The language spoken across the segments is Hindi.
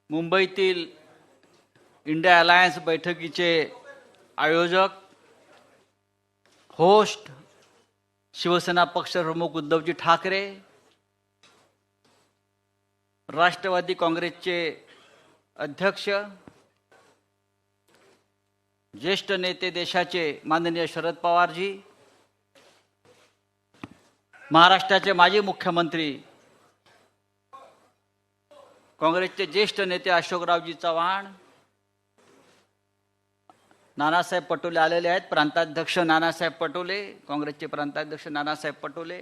मुंबईतील इंडिया अलायन्स बैठकीचे आयोजक होस्ट शिवसेना पक्षप्रमुख उद्धवजी ठाकरे, राष्ट्रवादी काँग्रेसचे अध्यक्ष ज्येष्ठ नेते देशाचे माननीय शरद पवारजी, महाराष्ट्राचे माजी मुख्यमंत्री काँग्रेसचे ज्येष्ठ नेते अशोकरावजी चव्हाण, नानासाहेब पटोले आलेले आहेत, प्रांताध्यक्ष नानासाहेब पटोले, काँग्रेसचे प्रांताध्यक्ष नानासाहेब पटोले,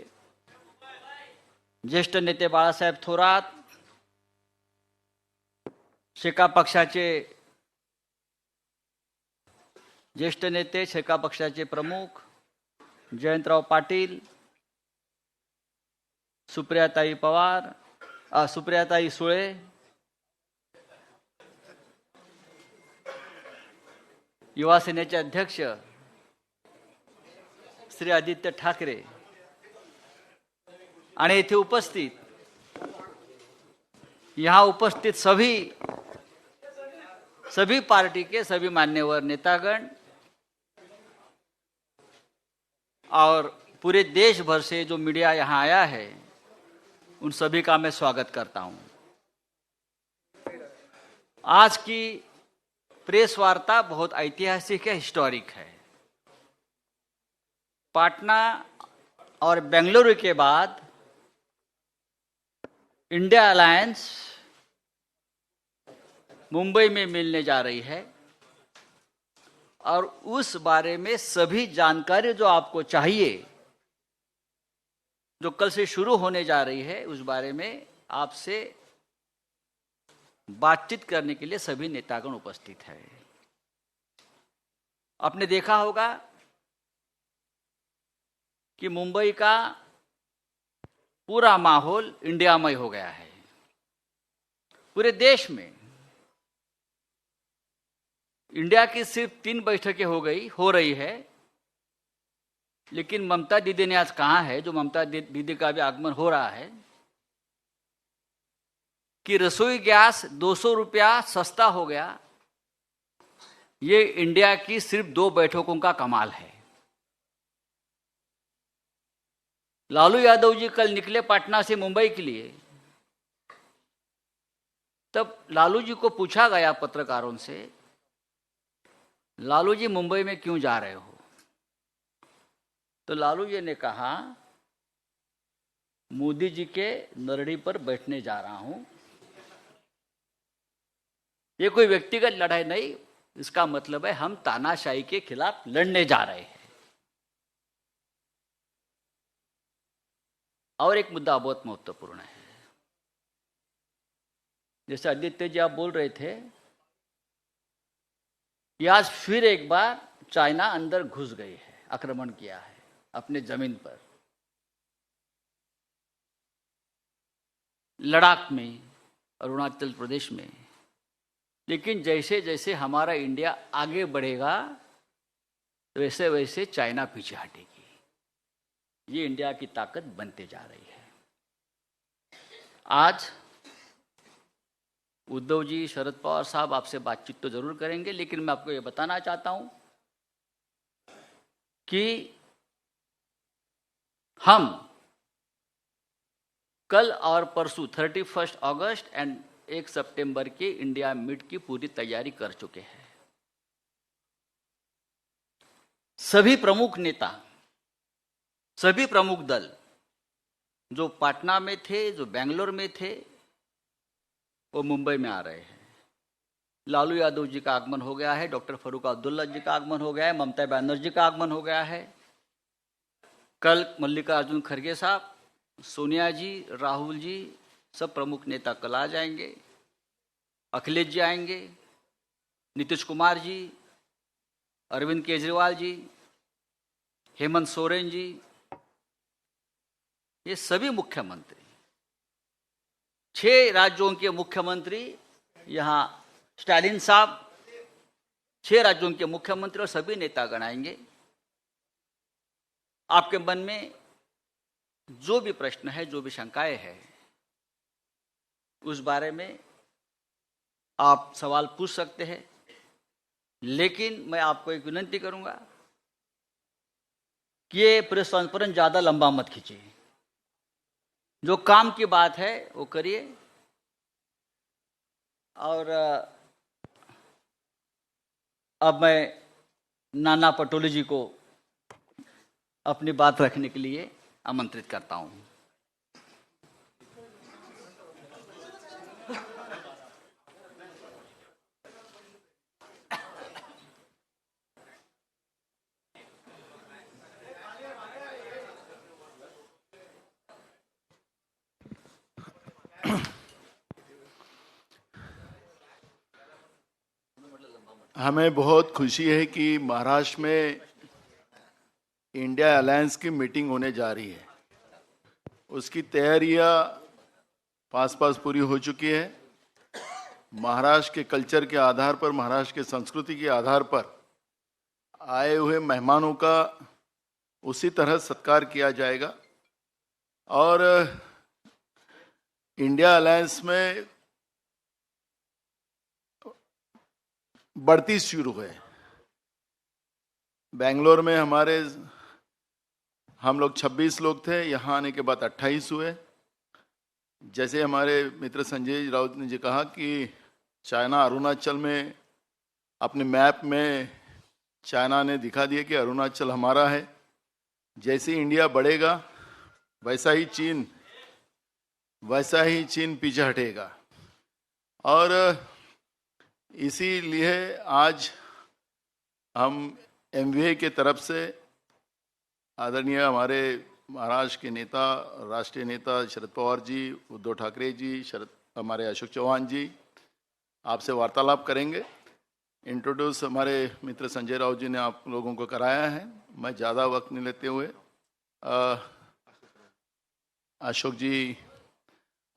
ज्येष्ठ नेते बाळासाहेब थोरात, शेका पक्षाचे ज्येष्ठ नेते, शेका पक्षाचे प्रमुख जयंतराव पाटील, सुप्रियाताई सुळे, युवा सेनेचे अध्यक्ष श्री आदित्य ठाकरे आणि इथे यहाँ उपस्थित सभी पार्टी के सभी मान्यवर नेतागण और पूरे देश भर से जो मीडिया यहाँ आया है, उन सभी का मैं स्वागत करता हूं। आज की प्रेस वार्ता बहुत ऐतिहासिक है, हिस्टोरिक है। पटना और बेंगलुरु के बाद इंडिया अलायंस मुंबई में मिलने जा रही है और उस बारे में सभी जानकारी जो आपको चाहिए, जो कल से शुरू होने जा रही है, उस बारे में आपसे बातचीत करने के लिए सभी नेतागण उपस्थित है। आपने देखा होगा कि मुंबई का पूरा माहौल इंडियामय हो गया है। पूरे देश में इंडिया की सिर्फ 3 बैठकें हो रही है, लेकिन ममता दीदी ने आज कहा है, जो ममता दीदी का भी आगमन हो रहा है, कि रसोई गैस 200 रुपया सस्ता हो गया। ये इंडिया की सिर्फ 2 बैठकों का कमाल है। लालू यादव जी कल निकले पटना से मुंबई के लिए, तब लालू जी को पूछा गया पत्रकारों से, लालू जी मुंबई में क्यों जा रहे हो? तो लालू जी ने कहा, मोदी जी के नरड़ी पर बैठने जा रहा हूं। ये कोई व्यक्तिगत लड़ाई नहीं, इसका मतलब है हम तानाशाही के खिलाफ लड़ने जा रहे हैं। और एक मुद्दा बहुत महत्वपूर्ण है, जैसे आदित्य जी आप बोल रहे थे, कि आज फिर एक बार चाइना अंदर घुस गई है, आक्रमण किया है अपने जमीन पर, लद्दाख में, अरुणाचल प्रदेश में। लेकिन जैसे जैसे हमारा इंडिया आगे बढ़ेगा, वैसे वैसे चाइना पीछे हटेगी। ये इंडिया की ताकत बनते जा रही है। आज उद्धव जी, शरद पवार साहब आपसे बातचीत तो जरूर करेंगे, लेकिन मैं आपको ये बताना चाहता हूं कि हम कल और परसों 31 अगस्त एंड 1 सितंबर के इंडिया मीट की पूरी तैयारी कर चुके हैं। सभी प्रमुख नेता, सभी प्रमुख दल जो पटना में थे, जो बेंगलोर में थे, वो मुंबई में आ रहे हैं। लालू यादव जी का आगमन हो गया है, डॉक्टर फारूक अब्दुल्ला जी का आगमन हो गया है, ममता बनर्जी का आगमन हो गया है। कल मल्लिकार्जुन खड़गे साहब, सोनिया जी, राहुल जी, सब प्रमुख नेता कल आ जाएंगे। अखिलेश जी आएंगे, नीतीश कुमार जी, अरविंद केजरीवाल जी, हेमंत सोरेन जी, ये सभी मुख्यमंत्री, 6 राज्यों के मुख्यमंत्री, यहाँ स्टालिन साहब, 6 राज्यों के मुख्यमंत्री और सभी नेतागण आएंगे। आपके मन में जो भी प्रश्न है, जो भी शंकाएं है, उस बारे में आप सवाल पूछ सकते हैं, लेकिन मैं आपको एक विनती करूंगा कि ये प्रेस कॉन्फ्रेंस ज़्यादा लंबा मत खींचिए। जो काम की बात है वो करिए। और अब मैं नाना पटोले जी को अपनी बात रखने के लिए आमंत्रित करता हूं। हमें बहुत खुशी है कि महाराष्ट्र में इंडिया अलायंस की मीटिंग होने जा रही है। उसकी तैयारियां पास पूरी हो चुकी है। महाराष्ट्र के कल्चर के आधार पर, महाराष्ट्र के संस्कृति के आधार पर आए हुए मेहमानों का उसी तरह सत्कार किया जाएगा। और इंडिया अलायंस में बढ़ती शुरू है। बेंगलोर में हम लोग 26 लोग थे, यहाँ आने के बाद 28 हुए। जैसे हमारे मित्र संजय राउत ने जी कहा कि चाइना अरुणाचल में अपने मैप में चाइना ने दिखा दिया कि अरुणाचल हमारा है। जैसे इंडिया बढ़ेगा वैसा ही चीन पीछे हटेगा। और इसीलिए आज हम एमवीए के तरफ से आदरणीय हमारे महाराष्ट्र के नेता, राष्ट्रीय नेता शरद पवार जी, उद्धव ठाकरे जी, हमारे अशोक चौहान जी आपसे वार्तालाप करेंगे। इंट्रोड्यूस हमारे मित्र संजय राउत जी ने आप लोगों को कराया है। मैं ज़्यादा वक्त नहीं लेते हुए अशोक जी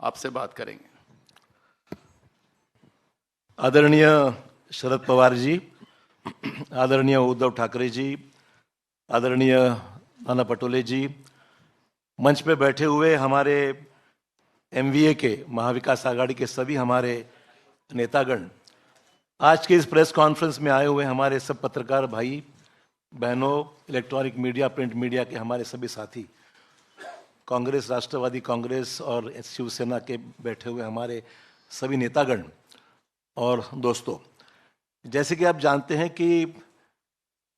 आपसे बात करेंगे। आदरणीय शरद पवार जी, आदरणीय उद्धव ठाकरे जी, आदरणीय नाना पटोले जी, मंच पे बैठे हुए हमारे एमवीए के, महाविकास आघाड़ी के सभी हमारे नेतागण, आज के इस प्रेस कॉन्फ्रेंस में आए हुए हमारे सब पत्रकार भाई बहनों, इलेक्ट्रॉनिक मीडिया, प्रिंट मीडिया के हमारे सभी साथी, कांग्रेस, राष्ट्रवादी कांग्रेस और शिवसेना के बैठे हुए हमारे सभी नेतागण और दोस्तों, जैसे कि आप जानते हैं कि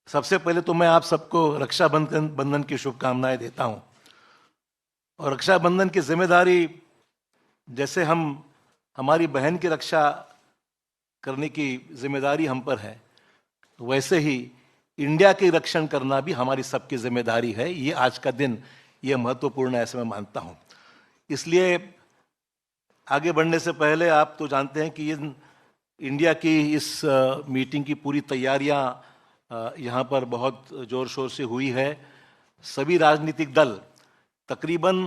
सबसे पहले तो मैं आप सबको रक्षाबंधन की शुभकामनाएं देता हूं। और रक्षाबंधन की जिम्मेदारी, जैसे हमारी बहन की रक्षा करने की जिम्मेदारी हम पर है, वैसे ही इंडिया की रक्षण करना भी हमारी सबकी जिम्मेदारी है। ये आज का दिन ये महत्वपूर्ण है, ऐसे मैं मानता हूं। इसलिए आगे बढ़ने से पहले आप तो जानते हैं कि ये इंडिया की इस मीटिंग की पूरी तैयारियां यहाँ पर बहुत जोर शोर से हुई है। सभी राजनीतिक दल तकरीबन,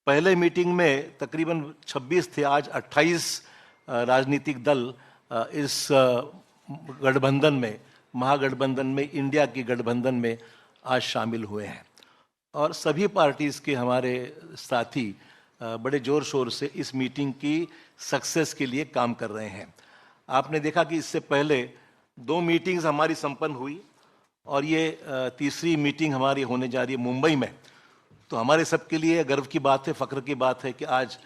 पहले मीटिंग में तकरीबन 26 थे, आज 28 राजनीतिक दल इस गठबंधन में, महागठबंधन में, इंडिया की गठबंधन में आज शामिल हुए हैं। और सभी पार्टीज के हमारे साथी बड़े जोर शोर से इस मीटिंग की सक्सेस के लिए काम कर रहे हैं। आपने देखा कि इससे पहले 2 मीटिंग्स हमारी संपन्न हुई और ये तीसरी मीटिंग हमारी होने जा रही है मुंबई में। तो हमारे सबके लिए गर्व की बात है, फख्र की बात है कि आज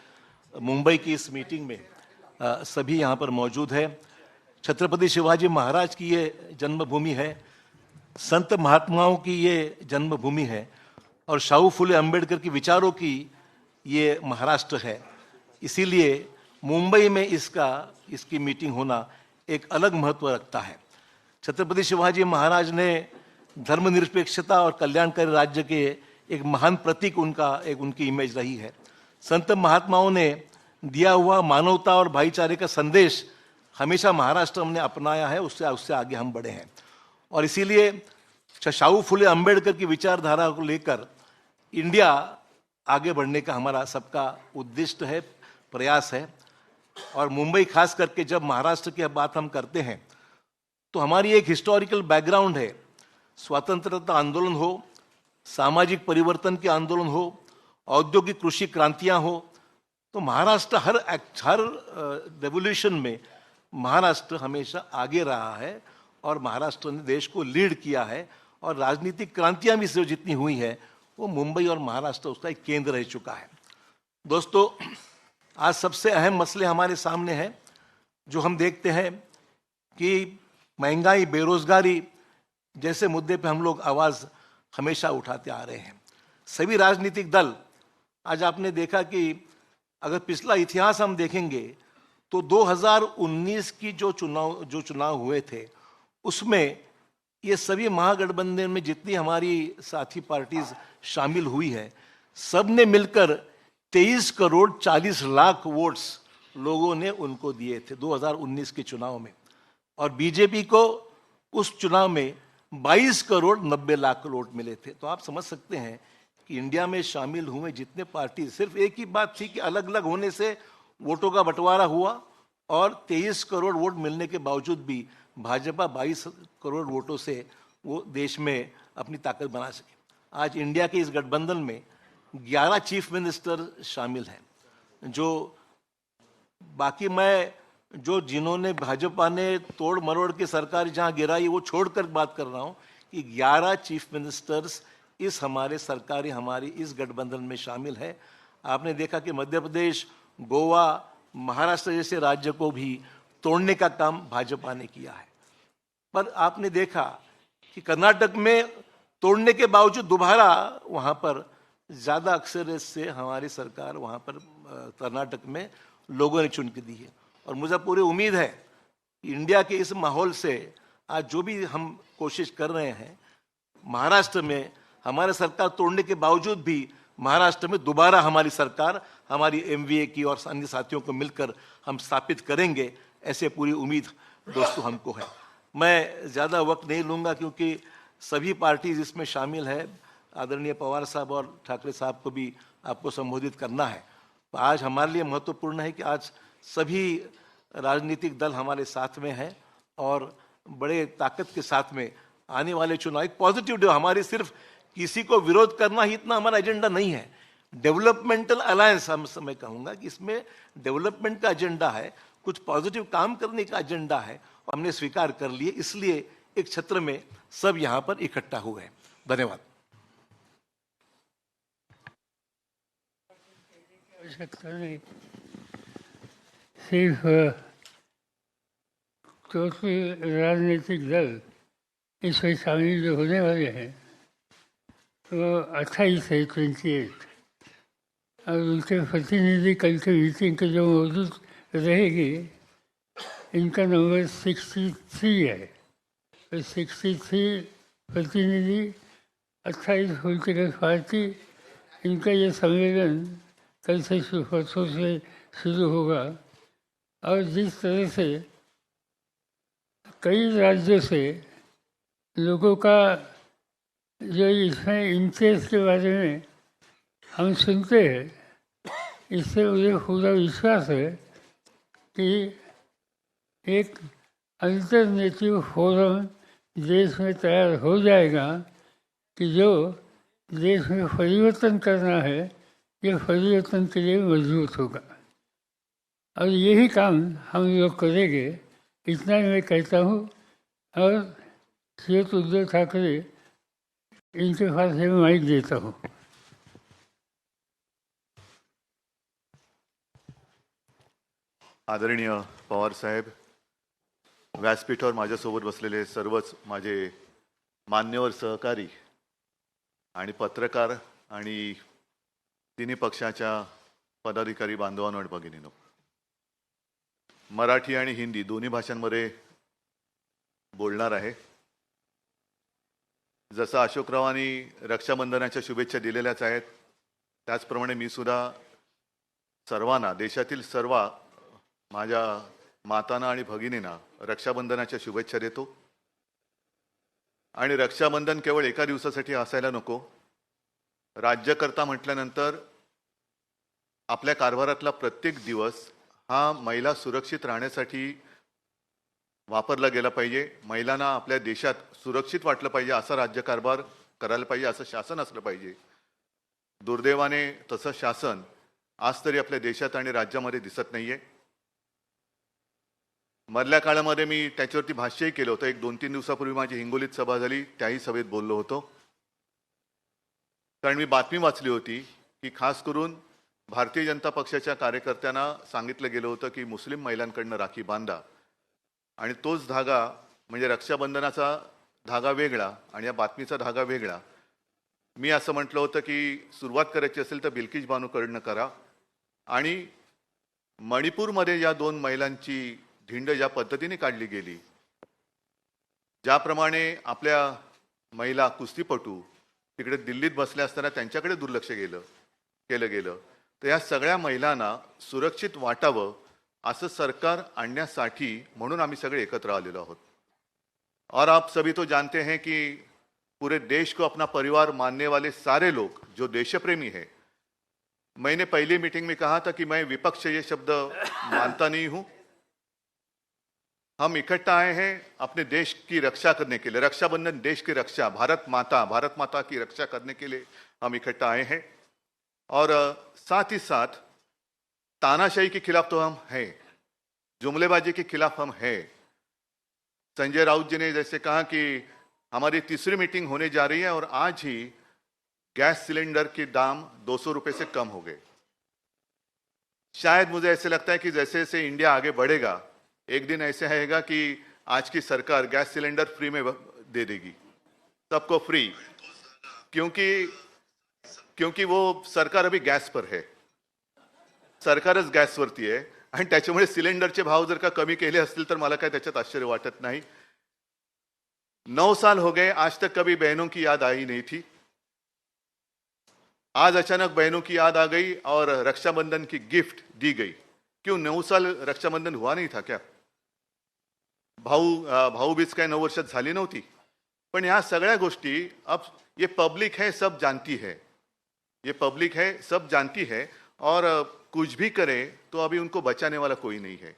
मुंबई की इस मीटिंग में सभी यहाँ पर मौजूद है। छत्रपति शिवाजी महाराज की ये जन्मभूमि है, संत महात्माओं की ये जन्मभूमि है और शाहू फुले अंबेडकर की विचारों की ये महाराष्ट्र है। इसीलिए मुंबई में इसकी मीटिंग होना एक अलग महत्व रखता है। छत्रपति शिवाजी महाराज ने धर्मनिरपेक्षता और कल्याणकारी राज्य के एक महान प्रतीक उनकी इमेज रही है। संत महात्माओं ने दिया हुआ मानवता और भाईचारे का संदेश हमेशा महाराष्ट्र हमने अपनाया है, उससे आगे हम बढ़े हैं। और इसीलिए शाहू फुले अंबेडकर की विचारधारा को लेकर इंडिया आगे बढ़ने का हमारा सबका उद्दिष्ट है, प्रयास है। और मुंबई खास करके जब महाराष्ट्र की बात हम करते हैं तो हमारी एक हिस्टोरिकल बैकग्राउंड है। स्वतंत्रता आंदोलन हो, सामाजिक परिवर्तन के आंदोलन हो, औद्योगिक कृषि क्रांतियां हो, तो महाराष्ट्र हर रेवोल्यूशन में महाराष्ट्र हमेशा आगे रहा है और महाराष्ट्र ने देश को लीड किया है और राजनीतिक क्रांतियां भी जो जितनी हुई है वो मुंबई और महाराष्ट्र उसका एक केंद्र रह चुका है। दोस्तों, आज सबसे अहम मसले हमारे सामने हैं जो हम देखते हैं कि महंगाई, बेरोजगारी जैसे मुद्दे पे हम लोग आवाज़ हमेशा उठाते आ रहे हैं। सभी राजनीतिक दल, आज आपने देखा कि अगर पिछला इतिहास हम देखेंगे तो 2019 की जो चुनाव हुए थे उसमें ये सभी महागठबंधन में जितनी हमारी साथी पार्टीज शामिल हुई है, सब ने मिलकर 23 करोड़ 40 लाख वोट्स लोगों ने उनको दिए थे 2019 के चुनाव में, और बीजेपी को उस चुनाव में 22 करोड़ 90 लाख वोट मिले थे। तो आप समझ सकते हैं कि इंडिया में शामिल हुए जितने पार्टी, सिर्फ एक ही बात थी कि अलग अलग होने से वोटों का बंटवारा हुआ और 23 करोड़ वोट मिलने के बावजूद भी भाजपा 22 करोड़ वोटों से वो देश में अपनी ताकत बना सके। आज इंडिया के इस गठबंधन में 11 चीफ मिनिस्टर शामिल हैं, जो बाकी मैं जो जिन्होंने भाजपा ने तोड़ मरोड़ के सरकार जहां गिराई वो छोड़कर बात कर रहा हूं कि 11 चीफ मिनिस्टर्स इस हमारे सरकारी हमारी इस गठबंधन में शामिल है। आपने देखा कि मध्य प्रदेश, गोवा, महाराष्ट्र जैसे राज्य को भी तोड़ने का काम भाजपा ने किया है, पर आपने देखा कि कर्नाटक में तोड़ने के बावजूद दोबारा वहां पर ज्यादा अक्सरियत से हमारी सरकार वहां पर कर्नाटक में लोगों ने चुन के दी है। और मुझे पूरी उम्मीद है कि इंडिया के इस माहौल से आज जो भी हम कोशिश कर रहे हैं, महाराष्ट्र में हमारे सरकार तोड़ने के बावजूद भी महाराष्ट्र में दोबारा हमारी सरकार हमारी एमवीए की और अन्य साथियों को मिलकर हम स्थापित करेंगे, ऐसे पूरी उम्मीद दोस्तों हमको है। मैं ज़्यादा वक्त नहीं लूँगा क्योंकि सभी पार्टीज इसमें शामिल है। आदरणीय पवार साहब और ठाकरे साहब को भी आपको संबोधित करना है। तो आज हमारे लिए महत्वपूर्ण है कि आज सभी राजनीतिक दल हमारे साथ में हैं और बड़े ताकत के साथ में आने वाले चुनाव एक पॉजिटिव डे, हमारी सिर्फ किसी को विरोध करना ही इतना हमारा एजेंडा नहीं है। डेवलपमेंटल अलायंस हम मैं कहूँगा कि इसमें डेवलपमेंट का एजेंडा है, कुछ पॉजिटिव काम करने का एजेंडा है और हमने स्वीकार कर लिए, इसलिए एक छत्र में सब यहाँ पर इकट्ठा हुए हैं। धन्यवाद। आवश्यकता नहीं, सिर्फ चौथी राजनीतिक दल इसमें शामिल जो होने वाले हैं वो 28 है, 28, और उनके प्रतिनिधि कल के मीटिंग के जो मौजूद रहेगी, इनका नंबर 63 है। तो 63 प्रतिनिधि, 28 पॉलिटिकल पार्टी, इनका ये सम्मेलन कल से परसों से शुरू होगा। और जिस तरह से कई राज्यों से लोगों का जो इसमें इंटरेस्ट के बारे में हम सुनते हैं, इससे मुझे पूरा विश्वास है कि एक अल्टरनेटिव फोरम देश में तैयार हो जाएगा कि जो देश में परिवर्तन करना है, ये परिवर्तन के लिए मजबूत होगा। और यही काम हम लोग करेंगे, इतना ही मैं कहता हूँ। और श्री उद्धव ठाकरे, इनके पास मैं माइक देता हूँ। आदरणीय पवार साहेब, व्यासपीठावर माझ्यासोबत बसलेले सर्वच माझे मान्यवर सहकारी आणि पत्रकार आणि तिन्ही पक्षाच्या पदाधिकारी बांधवांनो आणि भगिनींनो, मराठी आणि हिंदी दोन्ही भाषांमध्ये बोलणार आहे। जसं अशोकरावांनी रक्षाबंधनाच्या शुभेच्छा दिलेल्याच आहेत, त्याचप्रमाणे मी सुद्धा सर्वांना, देशातील सर्व माझ्या मातांना आणि भगिनींना रक्षाबंधनाच्या शुभेच्छा देतो। आणि रक्षाबंधन केवळ एका दिवसासाठी असायला नको। राज्यकर्ता म्हटल्यानंतर आपल्या कारभारातला प्रत्येक दिवस हा महिला सुरक्षित राहण्यासाठी वापरला गेला पाहिजे। महिलांना आपल्या देशात सुरक्षित वाटलं पाहिजे, असा राज्यकारभार करायला पाहिजे, असं शासन असलं पाहिजे। दुर्दैवाने तसं शासन आज तरी आपल्या देशात आणि राज्यामध्ये दिसत नाहीये. मधल्या काळामध्ये मी त्याच्यावरती भाष्यही केलं होतं. 1-2-3 दिवसापूर्वी माझी हिंगोलीत सभा झाली, त्याही सभेत बोललो होतो. कारण मी बातमी वाचली होती की खास करून भारतीय जनता पक्षाच्या कार्यकर्त्यांना सांगितलं गेलं होतं की मुस्लिम महिलांकडनं राखी बांधा, आणि तोच धागा म्हणजे रक्षाबंधनाचा धागा वेगळा आणि या बातमीचा धागा वेगळा. मी असं म्हटलं होतं की सुरुवात करायची असेल तर बिल्किश बानूकडनं करा. आणि मणिपूरमध्ये या 2 महिलांची धिंड ज्या पद्धतीने काढली गेली, ज्याप्रमाणे आपल्या महिला कुस्तीपटू तिकडे दिल्लीत बसल्या असताना त्यांच्याकडे दुर्लक्ष केलं गेलं, तर या सगळ्या महिलांना सुरक्षित वाटावं असं सरकार आणण्यासाठी म्हणून आम्ही सगळे एकत्र आलेलो आहोत. और आप सभी तो जानते हैं कि पूरे देश को अपना परिवार मानने वाले सारे लोग जो देशप्रेमी हैं, मैंने पहली मीटिंग में कहा था कि मैं विपक्ष ये शब्द मानता नहीं हूं. हम इकट्ठा आए हैं अपने देश की रक्षा करने के लिए. रक्षाबंधन देश की रक्षा, भारत माता की रक्षा करने के लिए हम इकट्ठा आए हैं. और साथ ही साथ तानाशाही के खिलाफ तो हम हैं, जुमलेबाजी के खिलाफ हम हैं. संजय राउत जी ने जैसे कहा कि हमारी तीसरी मीटिंग होने जा रही है और आज ही गैस सिलेंडर के दाम 200 रुपए से कम हो गए. शायद मुझे ऐसे लगता है कि जैसे जैसे इंडिया आगे बढ़ेगा, एक दिन ऐसे आएगा कि आज की सरकार गैस सिलेंडर फ्री में दे देगी, सबको फ्री. क्योंकि वो सरकार अभी गॅसवर आहे, सरकारच गॅसवरती आहे आणि त्याच्यामुळे सिलेंडरचे भाव जर का कमी केले असतील तर मला काय त्याच्यात आश्चर्य वाटत नाही. 9 साल हो गए, आज तक कभी बहनों की याद आई नहीं थी. आज अचानक बहनों की याद आ गई और रक्षाबंधन की गिफ्ट दी गई. क्यों 9 साल रक्षाबंधन हुआ नहीं था क्या? भाऊबीज काय 9 वर्षात झाली नव्हती? पण या सगळ्या गोष्टी अब ये पब्लिक है, सब जानती है. ये पब्लिक है, सब जानती है और कुछ भी करे तो अभी उनको बचाने वाला कोई नहीं है.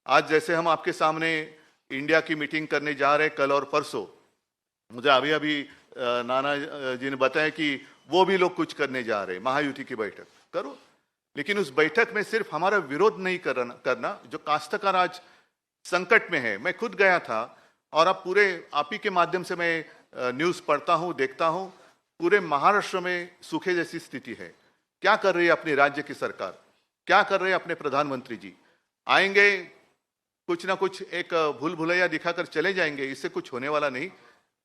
आज जैसे हम आपके सामने इंडिया की मीटिंग करने जा रहे हैं कल और परसों, मुझे अभी नाना जी ने बताया कि वो भी लोग कुछ करने जा रहे हैं, महायुति की बैठक करो. लेकिन उस बैठक में सिर्फ हमारा विरोध नहीं करना. जो काश्तकार आज संकट में है, मैं खुद गया था और अब पूरे आप ही के माध्यम से मैं न्यूज़ पढ़ता हूँ, देखता हूँ. पूरे महाराष्ट्र में सूखे जैसी स्थिति है. क्या कर रही है अपनी राज्य की सरकार, क्या कर रहे हैं अपने प्रधानमंत्री जी? आएंगे, कुछ ना कुछ एक भूल भुलैया दिखाकर चले जाएंगे, इससे कुछ होने वाला नहीं.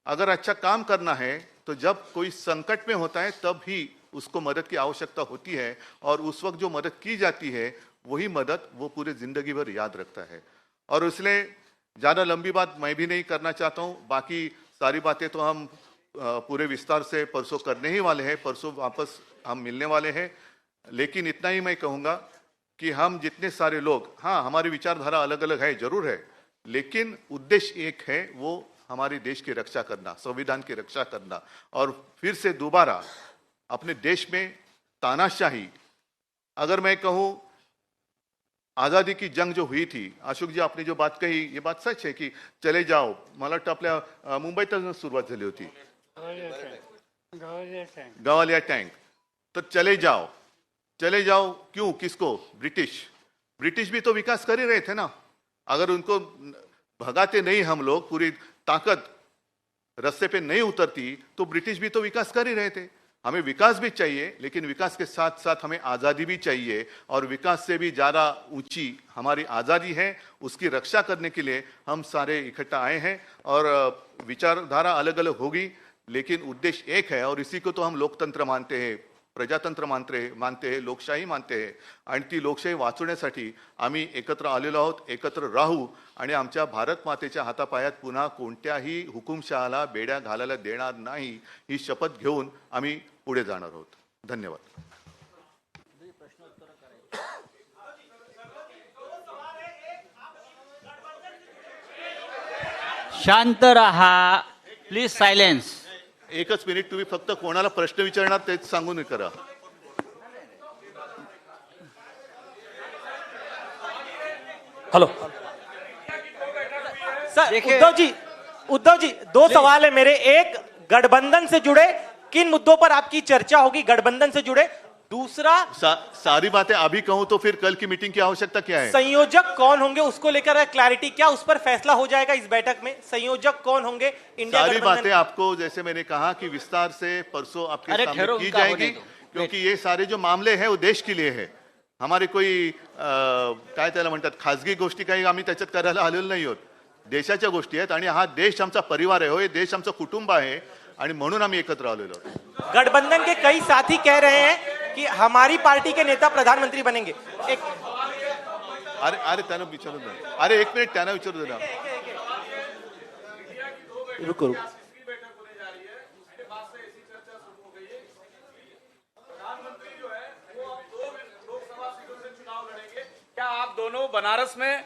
अगर अच्छा काम करना है तो जब कोई संकट में होता है तब ही उसको मदद की आवश्यकता होती है, और उस वक्त जो मदद की जाती है वही मदद वो पूरे जिंदगी भर याद रखता है. और इसलिए ज़्यादा लंबी बात मैं भी नहीं करना चाहता हूँ. बाकी सारी बातें तो हम पूरे विस्तार से परसों करने ही वाले हैं, परसों वापस हम मिलने वाले हैं. लेकिन इतना ही मैं कहूँगा कि हम जितने सारे लोग, हाँ हमारी विचारधारा अलग अलग है, जरूर है, लेकिन उद्देश्य एक है, वो हमारे देश की रक्षा करना, संविधान की रक्षा करना. और फिर से दोबारा अपने देश में तानाशाही, अगर मैं कहूँ आज़ादी की जंग जो हुई थी, अशोक जी आपने जो बात कही ये बात सच है कि चले जाओ, मला वाटतं आपल्या मुंबईतच सुरुवात झाली होती, गवालिया टँक. तो चले जाओ क्यों, किसको? ब्रिटिश भी तो विकास कर ही रहे थे ना. अगर उनको भगाते नहीं हम लोग, पूरी ताकत रास्ते पे नहीं उतरती तो ब्रिटिश भी तो विकास कर ही रहे थे. हमें विकास भी चाहिए, लेकिन विकास के साथ साथ हमें आज़ादी भी चाहिए. और विकास से भी ज़्यादा ऊंची हमारी आज़ादी है, उसकी रक्षा करने के लिए हम सारे इकट्ठा आए हैं. और विचारधारा अलग अलग होगी, लेकिन उद्देश्य एक है. और इसी को तो हम लोकतंत्र मानते हैं, प्रजातंत्र मानते हैं, लोकशाही मानते हैं. आणि ती लोकशाही वाचवण्यासाठी आम्ही एकत्र आलेलो आहोत. एकत्र राहू आणि आमच्या भारत मातेच्या हातापायात पुन्हा कोणत्याही हुकुमशहाला बेड्या घालायला देणार नाही, ही शपथ घेऊन आम्ही पुढे जाणार आहोत. धन्यवाद. शांत रहा प्लीज, सायलेन्स. एकच मिनिट, तुम्ही फक्त कोणाला प्रश्न विचारणार तेच सांगून करा. Hello sir. उद्धव जी 2 सवाल है मेरे. एक, गठबंधन से जुड़े किन मुद्दों पर आपकी चर्चा होगी? गठबंधन से जुड़े दूसरा, सारी बातें अभी कहूं तो फिर कल की मीटिंग की आवश्यकता क्या है? संयोजक कौन होंगे उसको लेकर क्लैरिटी, क्या उस पर फैसला हो जाएगा इस बैठक में? संयोजक कौन होंगे इंडिया सारी गठबंधन? बातें आपको जैसे मैंने कहा कि विस्तार से परसों आपके अरे सामने ठहरो, की उनका होने जाएगी, दो। क्योंकि ये सारे जो मामले हैं वो देश के लिए है. हमारे कोई काय त्याला म्हणतात खाजगी गोष्टी काही आम्ही त्याच्यात करायला आलेलो नाही आहोत. देशाच्या गोष्टी आहेत आणि हा देश आमचा परिवार आहे, हो हे देश आमचं कुटुंब आहे आणि म्हणून आम्ही एकत्र आलेलो आहोत. गठबंधन के कई साथी कह रहे हैं कि हमारी पार्टी के नेता प्रधानमंत्री बनेंगे. एक अरे त्यांना विचारू दे. अरे एक मिनिट त्यांना विचारू दे ना. रुको रुको. क्या आप दोनों बनारस में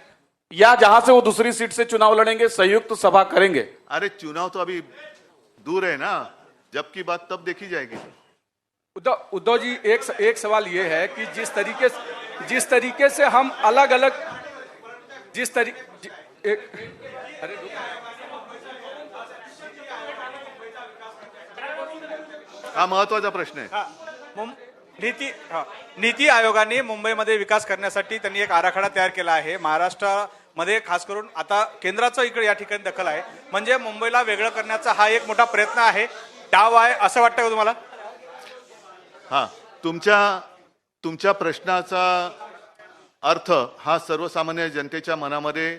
या जहां से वो दूसरी सीट से चुनाव लड़ेंगे संयुक्त सभा करेंगे? अरे चुनाव तो अभी दूर है ना, जब की बात तब देखी जाएगी. उद्धव जी, एक सवाल ये है कि जिस तरीके से हम अलग अलग हा महत्वाचा प्रश्न आहे. नीती आयोगाने मुंबईमध्ये विकास करण्यासाठी त्यांनी एक आराखडा तयार केला आहे. महाराष्ट्रामध्ये खास करून आता केंद्राचं इकडे या ठिकाणी दखल आहे, म्हणजे मुंबईला वेगळं करण्याचा हा एक मोठा प्रयत्न आहे, डाव आहे, असं वाटतं का तुम्हाला? हा, तुमच्या प्रश्नाचा अर्थ हा सर्वसामान्य जनतेच्या मनामध्ये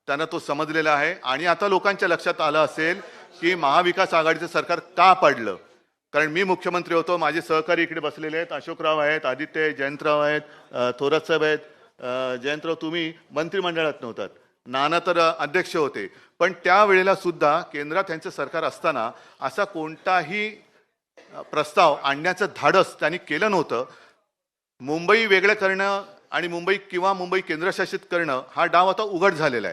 त्यांना तो समजलेला आहे आणि आता लोकांच्या लक्षात आलं असेल की महाविकास आघाडीचं सरकार का पडलं. कारण मी मुख्यमंत्री होतो, माझे सहकारी इकडे बसलेले आहेत, अशोकराव आहेत, आदित्य जयंतराव आहेत, थोरात साहेब आहेत. जयंतराव तुम्ही मंत्रिमंडळात नव्हतात, नाना तर अध्यक्ष होते, पण त्यावेळेला सुद्धा केंद्रात त्यांचं सरकार असताना असा कोणताही प्रस्ताव आणण्याचं धाडस त्यांनी केलं नव्हतं. मुंबई वेगळं करणं आणि मुंबई केंद्रशासित करणं हा डाव आता उघड झालेला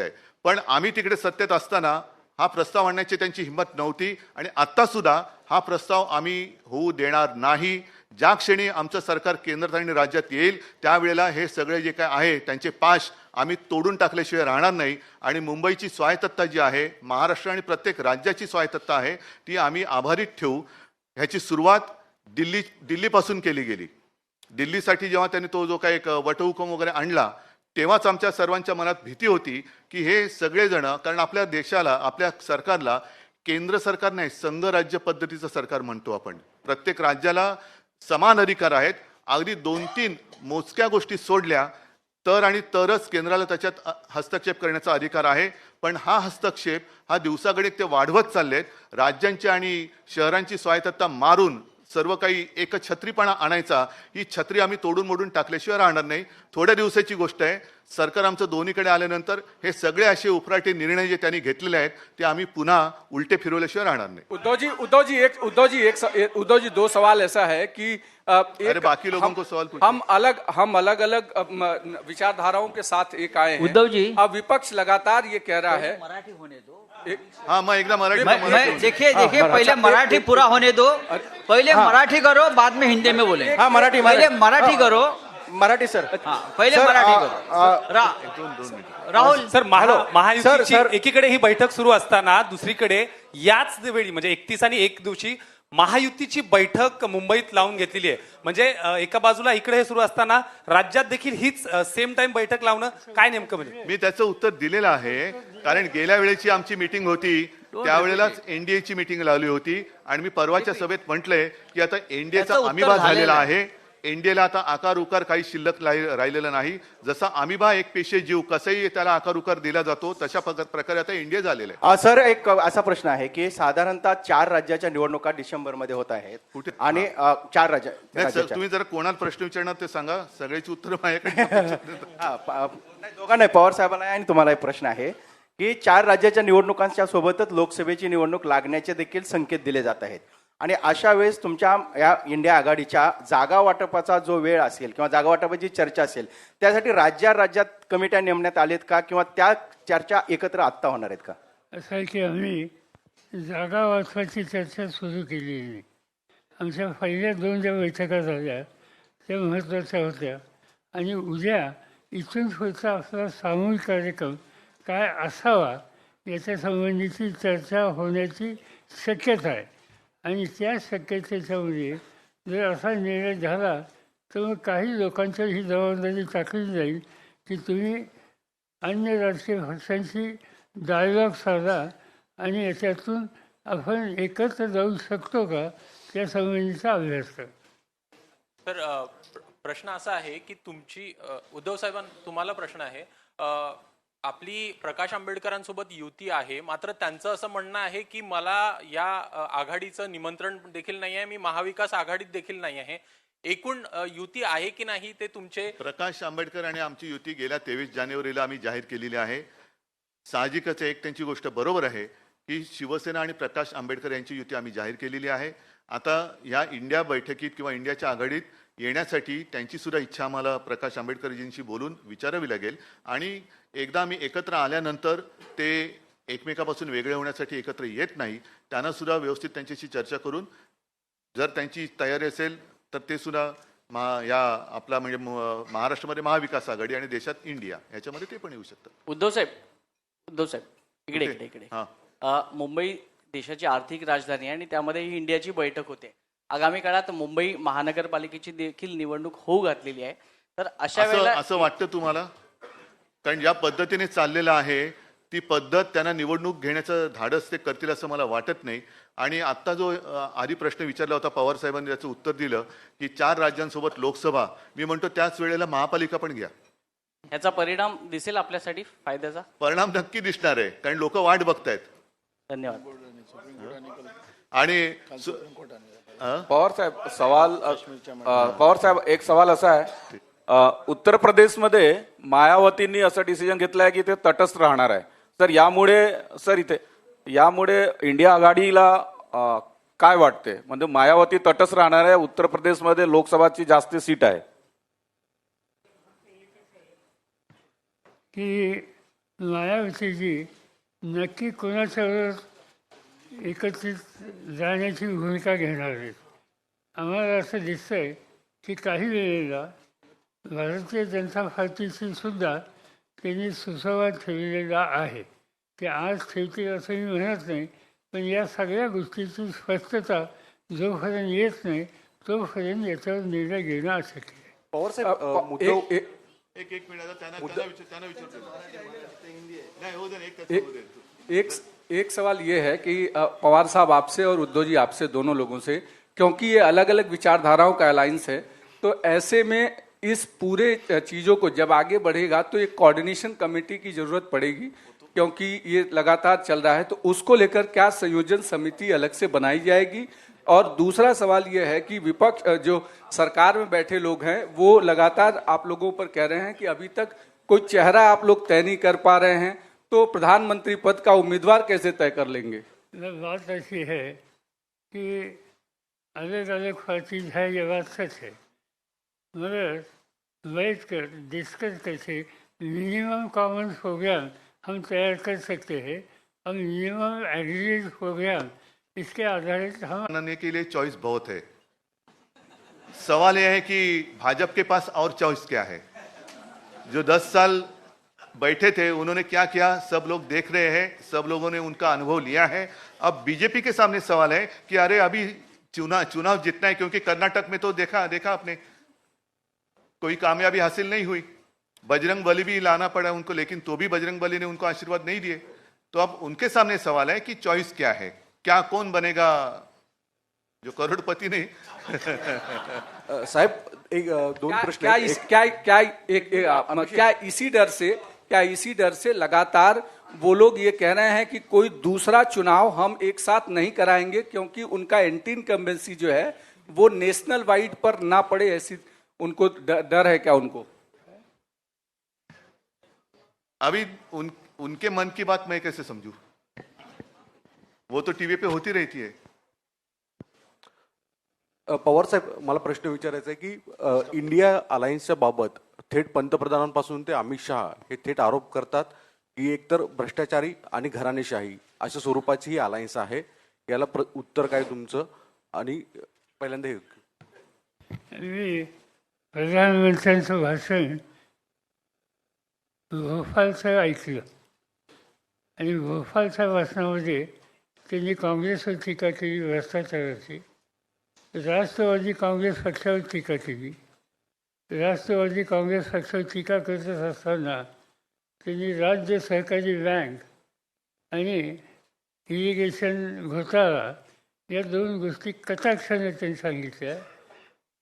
आहे. पण आम्ही तिकडे सत्तेत असताना हा प्रस्ताव आणण्याची त्यांची हिंमत नव्हती आणि आता सुद्धा हा प्रस्ताव आम्ही होऊ देणार नाही. ज्या क्षणी आमचं सरकार केंद्रात आणि राज्यात येईल त्यावेळेला हे सगळे जे काय आहे त्यांचे पाश आम्ही तोडून टाकल्याशिवाय राहणार नाही आणि मुंबईची स्वायत्तता जी आहे, महाराष्ट्र आणि प्रत्येक राज्याची स्वायत्तता आहे, ती आम्ही आभारीत ठेवू. ह्याची सुरुवात दिल्लीपासून केली गेली. दिल्लीसाठी जेव्हा त्यांनी तो जो काही एक वटहुकूम वगैरे आणला तेव्हाच आमच्या सर्वांच्या मनात भीती होती की हे सगळेजण, कारण आपल्या देशाला, आपल्या सरकारला केंद्र सरकार नाही, संघ राज्य पद्धतीचं सरकार म्हणतो आपण. प्रत्येक राज्याला समान अधिकार आहेत. अगदी 2-3 मोजक्या गोष्टी सोडल्या तरच केंद्राला त्याच्यात हस्तक्षेप करण्याचा अधिकार आहे. पण हा हस्तक्षेप हा दिवसागणिक ते वाढवत चाललेत. राज्यांची आणि शहरांची स्वायत्तता मारून सर्व काही एकछत्रीपणा आणायचा, ही छत्री आम्ही तोडून मोडून टाकल्याशिवाय राहणार नाही. थोड्या दिवसाची गोष्ट आहे. सरकार आमचं दोन्हीकडे आल्यानंतर हे सगळे असे उफराटे निर्णय जे त्यांनी घेतलेले आहेत ते आम्ही पुन्हा उलटे फिरवल्याशिवाय राहणार नाही. उद्धव जी 2 सवाल ऐसा है कि अरे बाकी लोगों को सवाल पूछिए. हम अलग अलग विचारधाराओं के साथ एक आए हैं. उद्धव जी, अब विपक्ष लगातार ये कह रहा है. मराठी होने दो. हाँ, मैं एकदा मराठी देखिए पहले मराठी पूरा होने दो. पहले मराठी करो, बाद में हिंदी में बोले. हाँ, मराठी पहले मराठी करो. मराठी सर. हाँ, पहले मराठी करो. राहुल सर, महायुतीची एकीकडे ही बैठक सुरू असताना दुसरीकडे याच वेळी म्हणजे 31 आणि 1 दिवशी महायुतीची बैठक मुंबईत लावून घेतलेली आहे. म्हणजे एका बाजूला इकडे हे सुरू असताना राज्यात देखील हीच सेम टाइम बैठक लावणं काय नेमकं? म्हणजे मी त्याचं उत्तर दिलेलं आहे. कारण गेल्या वेळेची आमची मीटिंग होती त्यावेळेलाच एनडीएची मीटिंग लावली होती आणि मी परवाच्या सभेत म्हटलंय की आता एनडीएचा अमिबा झालेला आहे. एनडीएला आता आकार उकार काही शिल्लक राहिलेला नाही. जसा अमिबा एक पेशे जीव कसंही त्याला आकार उकार दिला जातो तशा प्रकारे आता एनडीए झालेलं आहे. सर, एक असा प्रश्न आहे की साधारणतः 4 राज्याच्या निवडणुका डिसेंबरमध्ये होत आहेत. कुठे? आणि 4 नाही सर, राज्याच्या. तुम्ही जरा कोणाला प्रश्न विचारणार ते सांगा. सगळ्याची उत्तर माझ्याकडे. दोघांना, पवार साहेबांना आणि तुम्हाला एक प्रश्न आहे की 4 राज्याच्या निवडणुकांच्या सोबतच लोकसभेची निवडणूक लागण्याचे देखील संकेत दिले जात आहेत. आणि अशा वेळेस तुमच्या या इंडिया आघाडीच्या जागा वाटपाचा जो वेळ असेल किंवा जागा वाटपाची चर्चा असेल त्यासाठी राज्यात कमिट्या नेमण्यात आलेत का किंवा त्या चर्चा एकत्र आत्ता होणार आहेत का? असं आहे की आम्ही जागा वाटपाची चर्चा सुरू केली नाही. आमच्या पहिल्या 2 ज्या बैठका झाल्या त्या महत्त्वाच्या होत्या आणि उद्या इथून पुढचा आपला सामूहिक कार्यक्रम काय असावा याच्या संबंधीची चर्चा होण्याची शक्यता आहे. आणि त्या शक्यतेच्यामध्ये जर असा निर्णय झाला तर मग काही लोकांच्या ही जबाबदारी टाकली जाईल की तुम्ही अन्य राजकीय पक्षांशी डायलॉग साधा आणि याच्यातून आपण एकत्र जाऊ शकतो का त्या संबंधीचा अभ्यास करा. तर प्रश्न असा आहे की तुमची उद्धव साहेबांना तुम्हाला प्रश्न आहे. आपली प्रकाश आंबेडकरांसोबत युती आहे, मात्र त्यांचं असं म्हणणं आहे की मला या आघाडीचं निमंत्रण देखील नाही आहे, मी महाविकास आघाडीत देखील नाही आहे. एकूण युती आहे की नाही ते तुमचे. प्रकाश आंबेडकर आणि आमची युती गेल्या 23 जानेवारीला आम्ही जाहीर केलेली आहे. साहजिकच एक त्यांची गोष्ट बरोबर आहे की शिवसेना आणि प्रकाश आंबेडकर यांची युती आम्ही जाहीर केलेली आहे. आता या इंडिया बैठकीत किंवा इंडियाच्या आघाडीत येण्यासाठी त्यांची सुद्धा इच्छा आम्हाला प्रकाश आंबेडकरजींशी बोलून विचारावी लागेल आणि एकदा आम्ही एकत्र आल्यानंतर ते एकमेकापासून वेगळे होण्यासाठी एकत्र येत नाही. त्यांना सुद्धा व्यवस्थित त्यांच्याशी चर्चा करून जर त्यांची तयारी असेल तर ते सुद्धा या आपला म्हणजे महाराष्ट्रामध्ये महाविकास आघाडी आणि देशात इंडिया याच्यामध्ये ते पण येऊ शकतात. उद्धव साहेब इकडे इकडे इकडे मुंबई देशाची आर्थिक राजधानी आहे आणि त्यामध्ये ही इंडियाची बैठक होते. आगामी काळात मुंबई महानगरपालिकेची देखील निवडणूक होऊ घातलेली आहे. तर अशा वेळेला असं वाटतं तुम्हाला? कारण ज्या पद्धतीने चाललेलं आहे ती पद्धत त्यांना निवडणूक घेण्याचं धाडस ते करतील असं मला वाटत नाही. आणि आत्ता जो आधी प्रश्न विचारला होता पवार साहेबांनी त्याचं उत्तर दिलं की 4 राज्यांसोबत लोकसभा, मी म्हणतो त्याच वेळेला महापालिका पण घ्या. याचा परिणाम दिसेल आपल्यासाठी फायद्याचा? परिणाम नक्की दिसणार आहे कारण लोक वाट बघतायत. धन्यवाद. आणि पवार साहेब एक सवाल असा आहे, उत्तर प्रदेशमध्ये मायावतींनी असं डिसिजन घेतलं आहे की ते तटस्थ राहणार आहे. तर यामुळे इंडिया आघाडीला काय वाटते? म्हणजे मायावती तटस्थ राहणार आहे, उत्तर प्रदेशमध्ये लोकसभाची जास्त सीट आहे. की मायावतीजी नक्की कोणाच्या एकत्रित जाण्याची भूमिका घेणार आहेत. आम्हाला असं दिसतंय की काही वेळेला भारतीय जनता पार्टीशी सुद्धा त्यांनी सुसंवाद ठेवलेला आहे. ते आज ठेवतील असं मी म्हणत नाही, पण या सगळ्या गोष्टीची स्पष्टता जोपर्यंत येत नाही तोपर्यंत याच्यावर निर्णय घेणं अशक्य आहे. पवार साहेब एक मिनिट त्यांना विचारतो. एक सवाल ये है कि पवार साहब आपसे और उद्धव जी आपसे दोनों लोगों से, क्योंकि ये अलग अलग विचारधाराओं का अलायंस है, तो ऐसे में इस पूरे चीज़ों को जब आगे बढ़ेगा तो एक कोऑर्डिनेशन कमेटी की जरूरत पड़ेगी, क्योंकि ये लगातार चल रहा है. तो उसको लेकर क्या संयोजन समिति अलग से बनाई जाएगी? और दूसरा सवाल ये है कि विपक्ष जो सरकार में बैठे लोग हैं वो लगातार आप लोगों पर कह रहे हैं कि अभी तक कोई चेहरा आप लोग तय नहीं कर पा रहे हैं, तो प्रधानमंत्री पद का उम्मीदवार कैसे तय कर लेंगे? बात ऐसी है कि अलग अलग पार्टीज है, ये बात सच है, मगर बैठ कर डिस्कस करके मिनिमम कॉमन प्रोग्राम हम तैयार कर सकते हैं और मिनिमम एग्रीगेट प्रोग्राम इसके आधारित हम बनाने के लिए चॉइस बहुत है. सवाल यह है कि भाजपा के पास और चॉइस क्या है? जो 10 साल बैठे थे उन्होंने क्या किया सब लोग देख रहे हैं, सब लोगों ने उनका अनुभव लिया है. अब बीजेपी के सामने सवाल है कि अरे अभी चुनाव जीतना है, क्योंकि कर्नाटक में तो देखा आपने कोई कामयाबी हासिल नहीं हुई. बजरंग बली भी लाना पड़ा उनको, लेकिन तो भी बजरंग बली ने उनको आशीर्वाद नहीं दिए. तो अब उनके सामने सवाल है कि चॉइस क्या है, क्या कौन बनेगा जो करोड़पति नहीं. साहेब एक दोन प्रश्न क्या इसी डर से लगातार वो लोग ये कह रहे हैं कि कोई दूसरा चुनाव हम एक साथ नहीं कराएंगे, क्योंकि उनका एंटी इनकम्बेंसी जो है वो नेशनल वाइड पर ना पड़े, ऐसी उनको डर है क्या? उनको अभी उनके मन की बात मैं कैसे समझूं? वो तो टीव्ही पे होती रहती है. पवार साहेब मला प्रश्न विचारायचा आहे की इंडिया अलायन्सच्या बाबत थेट पंतप्रधानांपासून ते अमित शहा हे थेट आरोप करतात की एकतर भ्रष्टाचारी आणि घराणेशाही अशा स्वरूपाची ही अलायन्स आहे. याला उत्तर काय तुमचं? आणि पहिल्यांदा मी प्रधानमंत्र्यांचं भाषण भोपाळचं ऐकलं आणि भोपाळच्या भाषणामध्ये त्यांनी काँग्रेसवर टीका केली, भ्रष्टाचाराची. राष्ट्रवादी काँग्रेस पक्षावर टीका केली. राष्ट्रवादी काँग्रेस पक्षावर टीका करत असताना त्यांनी राज्य सहकारी बँक आणि इरिगेशन घोटाळा या दोन गोष्टी कटाक्षाने त्यांनी सांगितल्या.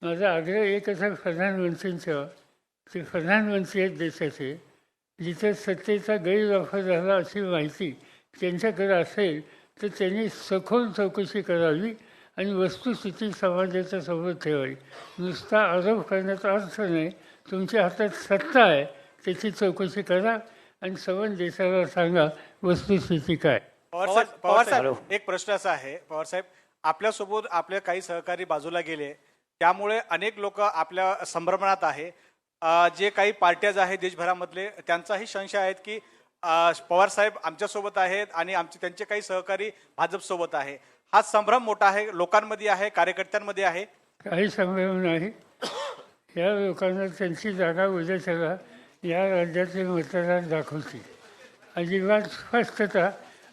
माझा आग्रह एकच आहे प्रधानमंत्र्यांचा, ते प्रधानमंत्री आहेत देशाचे, जिथे सत्तेचा गैरवापर झाला अशी माहिती त्यांच्याकडे असेल तर त्यांनी सखोल चौकशी करावी आणि वस्तुस्थिती समाजाच्या समोर ठेवावी. नुसता आरोप करण्याचा अर्थ नाही. तुमच्या हातात सत्ता आहे, त्याची चौकशी करा आणि संबंध देशाला सांगा वस्तुस्थिती काय. पवार साहेब, एक प्रश्न असा आहे पवार साहेब, आपल्यासोबत आपले काही सहकारी बाजूला गेले, त्यामुळे अनेक लोक आपल्या संभ्रमणात आहे. जे काही पार्ट्याज आहेत देशभरामधले त्यांचाही संशय आहेत की पवार साहेब आमच्यासोबत आहेत आणि त्यांचे काही सहकारी भाजपसोबत आहे. हा संभ्रम मोठा आहे, लोकांमध्ये आहे, कार्यकर्त्यांमध्ये आहे. काही संभ्रम नाही. या लोकांना त्यांची जागा उद्याच्याला या राज्याचे मतदार दाखवतील. अजिबात स्पष्टता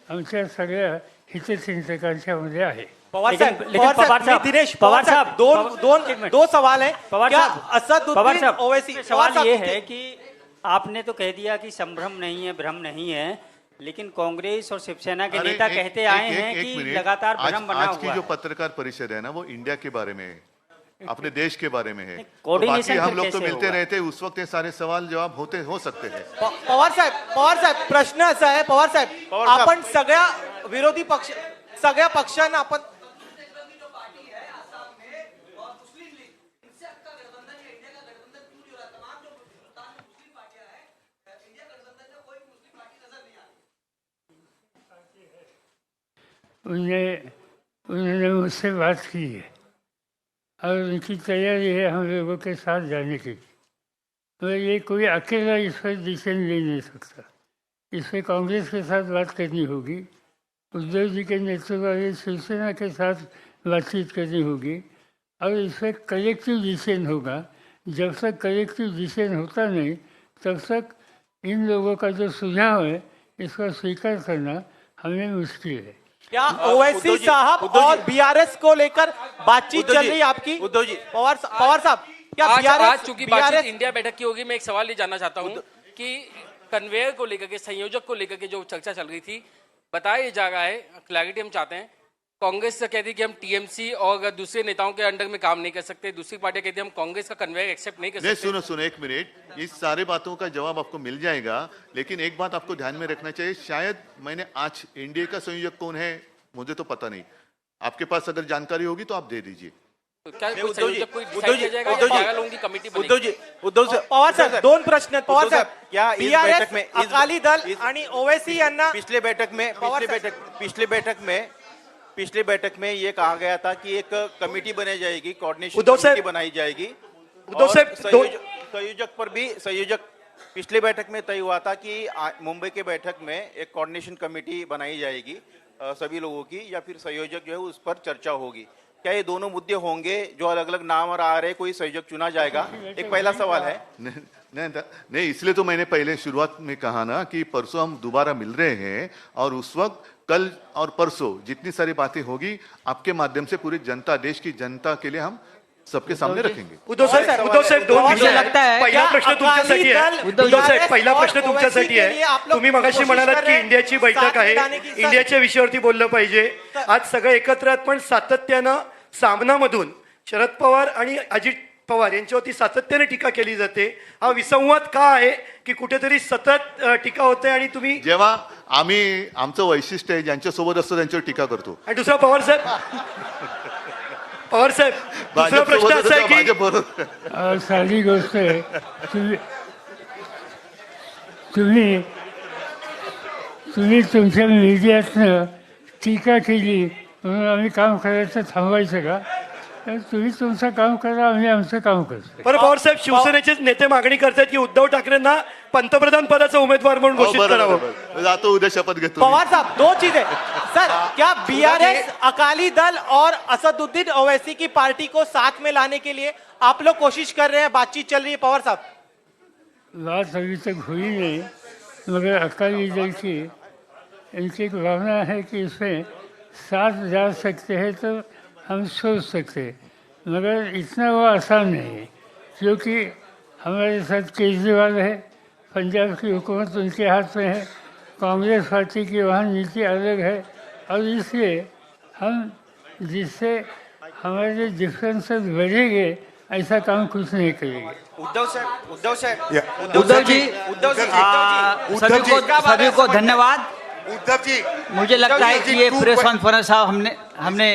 आमच्या सगळ्या हितचिंतकांच्यामध्ये आहे. पवार साहब, दिनेश पवार साहब, दो सवाल है. क्या असदुद्दीन ओवैसी, सवाल ये है कि आपने तो कह दिया कि संभ्रम नहीं है, भ्रम नहीं है, लेकिन कांग्रेस और शिवसेना के नेता कहते आए हैं कि लगातार भ्रम बना हुआ है. आज की जो पत्रकार परिषद है ना, वो इंडिया के बारे में है, अपने देश के बारे में है. कोऑर्डिनेशन बाकी हम लोग तो मिलते रहते, उस वक्त ये सारे सवाल जवाब हो सकते हैं. पवार साहेब प्रश्न असा आहे, पवार साहेब आपण सगळ्या विरोधी पक्ष, सगळ्या पक्षांना आपण उन्होंने मुझसे बात की है और उनकी तैयारी है हम लोगों के साथ जाने की. मगर ये कोई अकेला इस पर डिसीजन ले नहीं सकता. इसमें कांग्रेस के साथ बात करनी होगी, उद्धव जी के नेतृत्व वाली शिवसेना के साथ बातचीत करनी होगी और इसमें कलेक्टिव डिसीजन होगा. जब तक कलेक्टिव डिसीजन होता नहीं तब तक इन लोगों का जो सुझाव है इसका स्वीकार करना हमें मुश्किल है. क्या ओवैसी साहब और बीआरएस को लेकर बातचीत चल रही है आपकी? उद्धव जी, पवार साहब, क्या आज चूंकि बातचीत इंडिया बैठक की होगी, मैं एक सवाल ये जानना चाहता हूँ कि कन्वेयर को लेकर के, संयोजक को लेकर के जो चर्चा चल रही थी, बताया ये जा रहा है, क्लैरिटी हम चाहते हैं. कांग्रेस से कहती कि हम टीएमसी और दूसरे नेताओं के अंडर में काम नहीं कर सकते, दूसरी पार्टी कहती हम कांग्रेस का कन्वेयर एक्सेप्ट नहीं कर सकते. सुनो एक मिनट, इस सारे बातों का जवाब आपको मिल जाएगा, लेकिन एक बात आपको ध्यान में रखना चाहिए. शायद मैंने आज एनडीए का संयोजक कौन है मुझे तो पता नहीं, आपके पास अगर जानकारी होगी तो आप दे दीजिए. पवार साहेब, दोन प्रश्न आहेत. पवार साहेब, क्या बीआरएस में अकाली दल आणि ओवैसी यांना पिछली बैठक में ये कहा गया था कि एक कमेटी बनाई जाएगी, कोऑर्डिनेशन कमेटी बनाई जाएगी. संयोजक पिछली बैठक में तय हुआ था कि मुंबई के बैठक में एक कोऑर्डिनेशन कमेटी बनाई जाएगी सभी लोगों की, या फिर संयोजक जो है उस पर चर्चा होगी. क्या ये दोनों मुद्दे होंगे जो अलग अलग नाम और आ रहे, कोई संयोजक चुना जाएगा? एक पहला सवाल है. नहीं, इसलिए तो मैंने पहले शुरुआत में कहा ना कि परसों हम दोबारा मिल रहे हैं और उस वक्त कल और परसों जितनी सारी बातें होगी आपके माध्यम से पूरी जनता, देश की जनता के लिए हम सबके सामने रखेंगे. उद्धव साहेब, दोन विषय लगता है. पहिला प्रश्न तुमच्यासाठी आहे. उद्धव साहेब, पहिला प्रश्न तुमच्यासाठी आहे. तुम्ही मगाशी म्हणालात की इंडियाची बैठक आहे, इंडियाच्या विषयावरती बोललं पाहिजे. आज सगळे एकत्र आहेत, पण सातत्यानं सामनामधून शरद पवार आणि अजित पवार यांच्यावरती सातत्याने टीका केली जाते. हा विसंवाद का आहे की कुठेतरी सतत टीका होते आणि तुम्ही, जेव्हा आम्ही आमचं वैशिष्ट्य आहे ज्यांच्या सोबत असतो त्यांच्यावर टीका करतो. आणि दुसरा पवार साहेब, दुसरा प्रश्न असा आहे की साधी गोष्ट आहे, तुम्ही तुमच्या मीडियातनं टीका केली म्हणून आम्ही काम करायचं थांबवायचं का? तुम्ही तुमचं काम करा, आम्ही आमचं काम करतो. बरं पवार साहेब, शिवसेनेचे नेते मागणी करतात की उद्धव ठाकरेंना पंतप्रधान पदाचा उमेदवार म्हणून घोषित करावं. जातो उद्या शपथ घेतो. पवार साहब, दो चीजें सर, क्या बीआरएस, अकाली दल और असदुद्दीन ओवैसी की पार्टी को साथ में लाने के लिए आप लोग कोशिश कर रहे हैं, बातचीत चल रही है? पवार साहब, बात अभी तक हुई नहीं, मगर अकाली दल की इनकी एक भावना है कि इसमें साथ जा सकते हैं तो हम सोच सकते हैं. मगर इतना वो आसान नहीं है, क्योंकि हमारे साथ केजरीवाल है, पंजाब की हुकूमत उनके हाथ में है, कांग्रेस पार्टी की वहाँ नीति अलग है, और इसलिए हम जिससे हमारे डिफरेंसेस बढ़ेंगे ऐसा काम कुछ नहीं करेंगे। उद्धव साहब सभी को धन्यवाद। उद्धव जी, मुझे लगता है कि ये प्रेस कॉन्फ्रेंस हमने